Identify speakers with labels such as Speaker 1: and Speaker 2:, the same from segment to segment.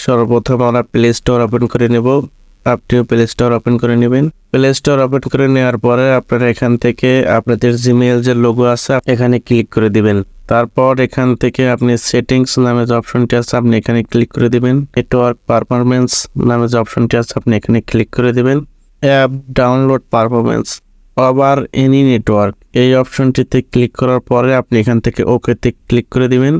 Speaker 1: সর্বপ্রথম আমরা play store open করে নেব। আপনিও প্লে স্টোর ওপেন করে নেবেন। প্লে স্টোর ওপেন করে নেওয়ার পরে আপনারা এখান থেকে আপনাদের জিমেইল যে লোগো আছে এখানে ক্লিক করে দিবেন। তারপর এখান থেকে আপনি সেটিংস নামে যে অপশনটি আছে আপনি এখানে ক্লিক করে দিবেন। নেটওয়ার্ক পারফরমেন্স নামে যে অপশনটি আছে আপনি এখানে ক্লিক করে দিবেন। App download performance over any network এই অপশনটিতে ক্লিক করার পরে আপনি এখান থেকে ওকেতে ক্লিক করে দিবেন।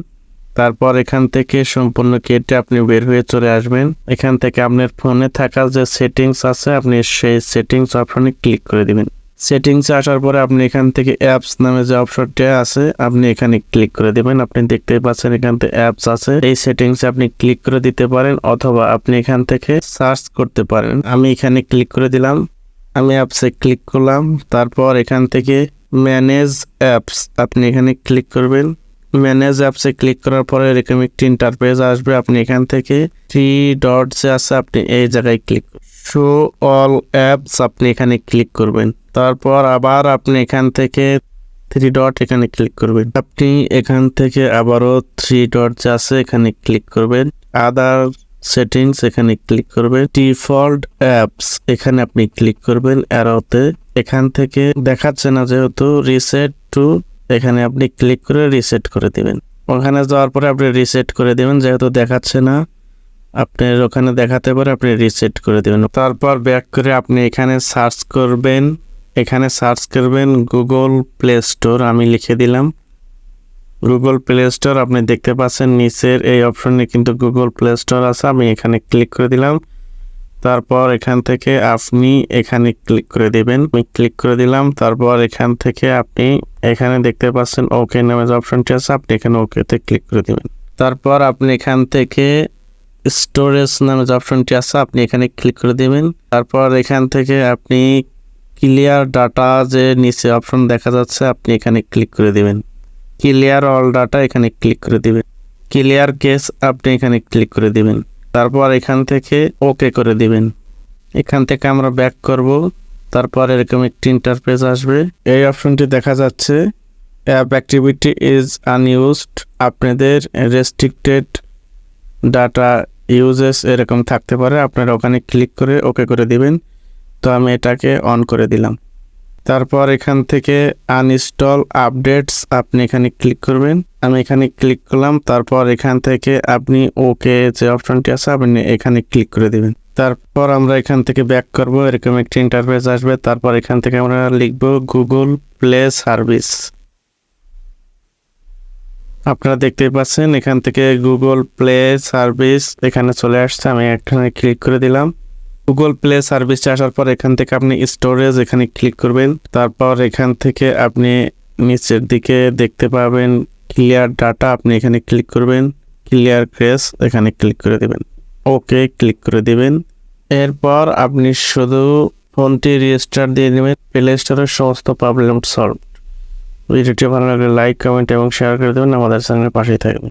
Speaker 1: তারপর এখান থেকে সম্পূর্ণ কেটে আপনি বের হয়ে চলে আসবেন। এখান থেকে আপনার ফোনে থাকা যে সেটিংস আছে আপনি সেই সেটিংস অপশনে ক্লিক করে দিবেন। সেটিংসে আসার পরে আপনি এখান থেকে অ্যাপস নামে যে অপশনটি আছে আপনি এখানে ক্লিক করে দিবেন। আপনি দেখতেই পাচ্ছেন এখান থেকে অ্যাপস আছে, এই সেটিংসে আপনি ক্লিক করে দিতে পারেন অথবা আপনি এখান থেকে সার্চ করতে পারেন। আমি এখানে ক্লিক করে দিলাম। আমি অ্যাপসে ক্লিক করলাম। তারপর এখান থেকে ম্যানেজ অ্যাপস আপনি এখানে ক্লিক করবেন। ম্যানেজ অ্যাপসে ক্লিক করার পরে এরকম একটি ইন্টারফেস আসবে। আপনি এখান থেকে 3 ডটস আছে আপনি এই জায়গায় ক্লিক শো অল অ্যাপস আপনি এখানে ক্লিক করবেন। তারপর আবার আপনি এখান থেকে 3 ডট এখানে ক্লিক করবেন। আপনি এখান থেকে আবারও 3 ডটস আছে এখানে ক্লিক করবেন। আদার সেটিংস এখানে ক্লিক করবেন। ডিফল্ট অ্যাপস এখানে আপনি ক্লিক করবেন অ্যারোতে। এখান থেকে দেখাচ্ছে না যেহেতু রিসেট টু এখানে আপনি ক্লিক করে রিসেট করে দিবেন। ওখানে যাওয়ার পরে আপনি রিসেট করে দিবেন, যেহেতু দেখাচ্ছে না আপনার ওখানে দেখাতে পারে আপনি রিসেট করে দিবেন। তারপর ব্যাক করে আপনি এখানে সার্চ করবেন। এখানে সার্চ করবেন গুগল প্লে স্টোর। আমি লিখে দিলাম গুগল প্লে স্টোর। আপনি দেখতে পাচ্ছেন নিচের এই অপশনে কিন্তু গুগল প্লে স্টোর আছে। আমি এখানে ক্লিক করে দিলাম। তারপর এখান থেকে আপনি এখানে ক্লিক করে দিবেন। আমি ক্লিক করে দিলাম। তারপর এখান থেকে আপনি এখানে দেখতে পাচ্ছেন ওকে নামে যে অপশনটি আছে আপনি এখানে ওকেতে ক্লিক করে দিবেন। তারপর আপনি এখান থেকে স্টোরেজ নামে যে অপশনটি আছে আপনি এখানে ক্লিক করে দিবেন। তারপর এখান থেকে আপনি ক্লিয়ার ডাটা যে নিচে অপশন দেখা যাচ্ছে আপনি এখানে ক্লিক করে দিবেন। ক্লিয়ার অল ডাটা এখানে ক্লিক করে দিবেন। ক্লিয়ার কেস আপনি এখানে ক্লিক করে দিবেন। তারপর এখান থেকে ওকে করে দিবেন। এখান থেকে আমরা ব্যাক করব। তারপর এরকম একটি ইন্টারফেস আসবে। এই অপশনটি দেখা যাচ্ছে অ্যাপ অ্যাক্টিভিটি ইজ আনইউজড, আপনাদের রেস্ট্রিক্টেড ডাটা ইউজেস এরকম থাকতে পারে। আপনারা ওখানে ক্লিক করে ওকে করে দিবেন। তো আমি এটাকে অন করে দিলাম। তারপর এখান থেকে আনইনস্টল আপডেটস আপনি এখানে ক্লিক করবেন। আমি এখানে ক্লিক করলাম। তারপর এখান থেকে আপনি ওকে যে অপশনটি আছে আপনি এখানে ক্লিক করে দিবেন। তারপর আমরা এখান থেকে ব্যাক করব। এরকম একটি ইন্টারফেস আসবে। তারপর এখান থেকে আমরা লিখব গুগল প্লে সার্ভিস। আপনারা দেখতেই পাচ্ছেন এখান থেকে গুগল প্লে সার্ভিস এখানে চলে আসছে। আমি এখানে ক্লিক করে দিলাম। গুগল প্লে সার্ভিসে আসার পর এখান থেকে আপনি স্টোরেজ এখানে ক্লিক করবেন। তারপর এখান থেকে আপনি নিচের দিকে দেখতে পাবেন ক্লিয়ার ডাটা আপনি এখানে ক্লিক করবেন। ক্লিয়ার ক্রেস এখানে ক্লিক করে দেবেন। ওকে ক্লিক করে দিবেন। এরপর আপনি শুধু ফোনটি রিস্টার্ট দিয়ে নেবেন। প্লে স্টোরের সমস্ত প্রবলেম সলভ। ভিডিওটি ভালো লাগলে লাইক, কমেন্ট এবং শেয়ার করে দেবেন। আমাদের চ্যানেলের পাশেই থাকবেন।